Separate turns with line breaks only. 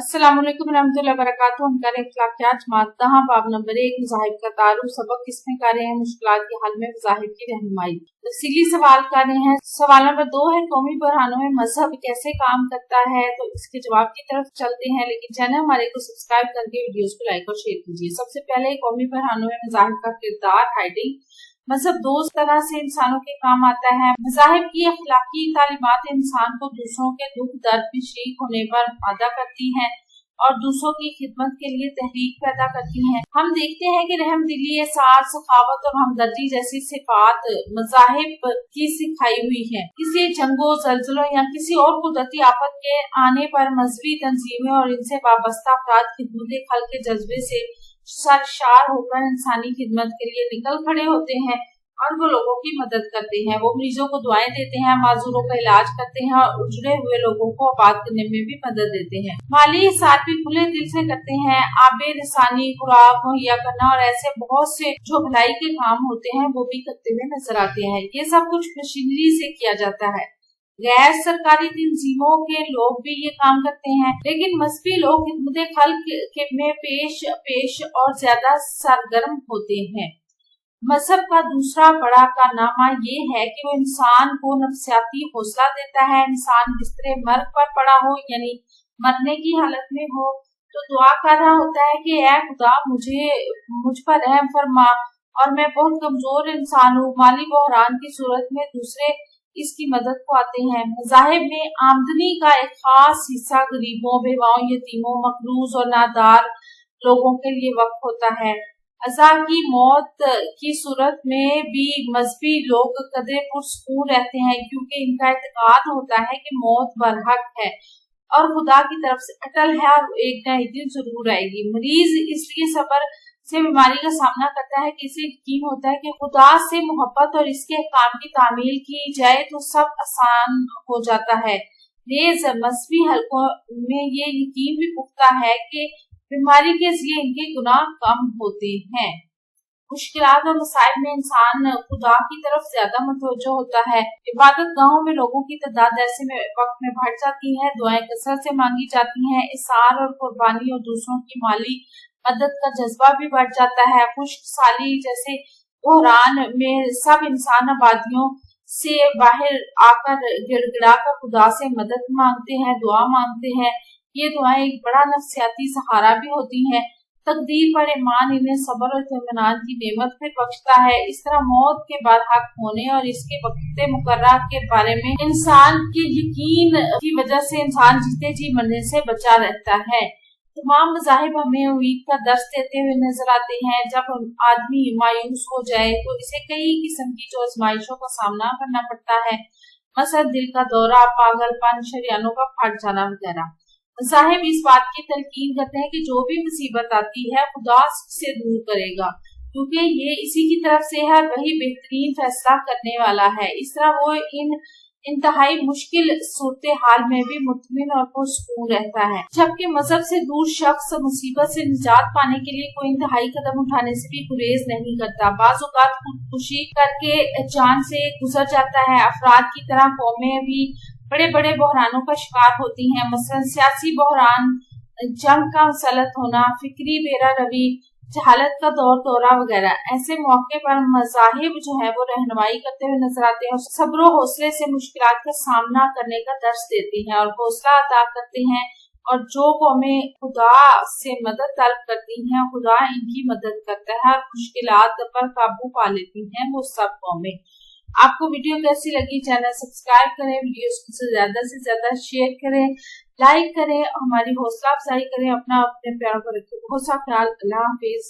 अस्सलाम वालेकुम रहमतुल्लाहि व बरकातुहू। हम कर इखलाकियात मादहा बाब नंबर 1 मज़ाहिब का तारुफ। सबक किसमें कर रहे हैं? मुश्किलात के हल में मज़ाहिब की रहनुमाई। तफसीली सवाल कर रहे हैं। सवाल नंबर 2 है कौमी बुरहानों में मजहब कैसे काम करता है, तो इसके जवाब की तरफ चलते हैं, लेकिन चैनल हमारे को सब्सक्राइब करके वीडियोस को लाइक और शेयर कीजिए। सबसे पहले कौमी बुरहानों में मज़ाहिब का किरदार हाइडिंग। मजहब दो तरह से इंसानों के काम आता है। मज़ाहिब की अखलाकी तालीमात इंसान को दूसरों के दुख दर्द में शरीक होने पर आदा करती हैं और दूसरों की खिदमत के लिए तहरीक पैदा करती हैं। हम देखते हैं कि रहमदिली, एहसास, सखावत और हमदर्दी जैसी सिफात मज़ाहिब की सिखाई हुई है। किसी जंगों, जल्जलों या किसी और कुदरती आफत के आने पर मजहबी तंजीमें और इनसे वाबस्ता अफराद खिदमत खल्क के जज्बे से सरशार होकर इंसानी खिदमत के लिए निकल खड़े होते हैं और वो लोगों की मदद करते हैं। वो मरीजों को दुआएं देते हैं, माजूरों का इलाज करते हैं और उजड़े हुए लोगों को आबाद करने में भी मदद देते हैं। माली हिसाब भी खुले दिल से करते हैं। आबे रसानी, खुराक मुहैया करना और ऐसे बहुत से जो भलाई के काम होते हैं वो भी करते हुए नजर आते हैं। ये सब कुछ मशीनरी से किया जाता है। गैर सरकारी तंजीमों के लोग भी ये काम करते हैं, लेकिन मजहबी लोग खिदमत खल्क में पेश और ज्यादा सरगर्म होते हैं। मजहब का दूसरा बड़ा कारनामा ये है कि वो इंसान को नफ्सियाती हौसला देता है। इंसान बिस्तरे मर्ग पर पड़ा हो, यानी मरने की हालत में हो, तो दुआ कर रहा होता है कि ऐ खुदा मुझ पर रहम फरमा और मैं बहुत कमजोर इंसान हूँ। माली बहरान की सूरत में दूसरे इसकी मदद को आते हैं। मज़ाहिब में आमदनी का एक खास हिस्सा गरीबों, बेवाओं, यतीमों, मकरूज और नादार लोगों के लिए वक्फ होता है। अज़ा की मौत की सूरत में भी मजहबी लोग कदरे पुरसुकून रहते हैं, क्योंकि इनका एतकाद होता है कि मौत बरहक है और खुदा की तरफ से अटल है और एक न एक दिन जरूर आएगी। मरीज इसलिए सब्र से बीमारी का सामना करता है कि इसे यकीन होता है कि खुदा से मोहब्बत और इसके काम की तामील की जाए तो सब आसान हो जाता है। नेज़ मजहबी हलकों में ये यकीन भी पुख्ता है कि बीमारी के जरिए इनके गुनाह कम होते हैं। मुश्किलात और मसाइब में इंसान खुदा की तरफ ज्यादा मुतवज्जो होता है। इबादत गाहों में लोगों की तादाद ऐसे में वक्त में बढ़ जाती है। दुआएं कसरत से मांगी जाती हैं। इसार और कुर्बानी और दूसरों की माली मदद का जज्बा भी बढ़ जाता है। खुश्क साली जैसे बहरान में सब इंसान आबादियों से बाहर आकर गिड़गिड़ा कर खुदा से मदद मांगते हैं, दुआ मांगते हैं। ये दुआएं एक बड़ा नफ्सियाती सहारा भी होती हैं। तकदीर पर ईमान इन्हें सब्र और इत्मीनान की नेमत फिर बख्शता है। इस तरह मौत के बरहक होने और इसके वक्त मुकर्रर के बारे में इंसान के यकीन की वजह से इंसान जीते जी मरने से बचा रहता है। तमाम मज़ाहिब हमें उम्मीद का दर्स देते हुए नजर आते हैं। जब आदमी मायूस हो जाए तो इसे कई किस्म की जो आजमाइशों का सामना करना पड़ता है, मसलन दिल का दौरा, पागलपन, शरियानों का फट जाना वगैरह। मज़ाहिब इस बात की तलकीन करते हैं कि जो भी मुसीबत आती है खुदा से दूर करेगा, क्योंकि ये इसी की तरफ से है, वही बेहतरीन फैसला करने वाला है। इस तरह वो इन इंतहाई मुश्किल सूरत हाल में भी मुतमिन और पुरसुकून रहता है। जबकि मजहब से दूर शख्स मुसीबत से निजात पाने के लिए कोई इंतहाई कदम उठाने से भी गुरेज नहीं करता। बाज़ औक़ात खुदकुशी करके जान से गुजर जाता है। अफराद की तरह कौमें भी बड़े बड़े बहरानों का शिकार होती हैं, मसलन सियासी बहरान, जंग का मुसल्लत होना, फिक्री बेरा रवी, जहालत का दौरा वगैरह। ऐसे मौके पर मज़ाहिब जो है वो रहनुमाई करते हुए नजर आते हैं और सब्र और हौसले से मुश्किलात का सामना करने का दर्स देते हैं और हौसला अता करते हैं। और जो कौमें खुदा से मदद तलब करती हैं, खुदा इनकी मदद करता है और मुश्किलात पर काबू पा लेती हैं वो सब कौमें। आपको वीडियो कैसी लगी? चैनल सब्सक्राइब करें, वीडियोस को से ज्यादा शेयर करें, लाइक करें, हमारी हौसला अफजाई करें। अपने प्यारों पर रखें बहुत सा ख्याल। अल्लाह हाफिज।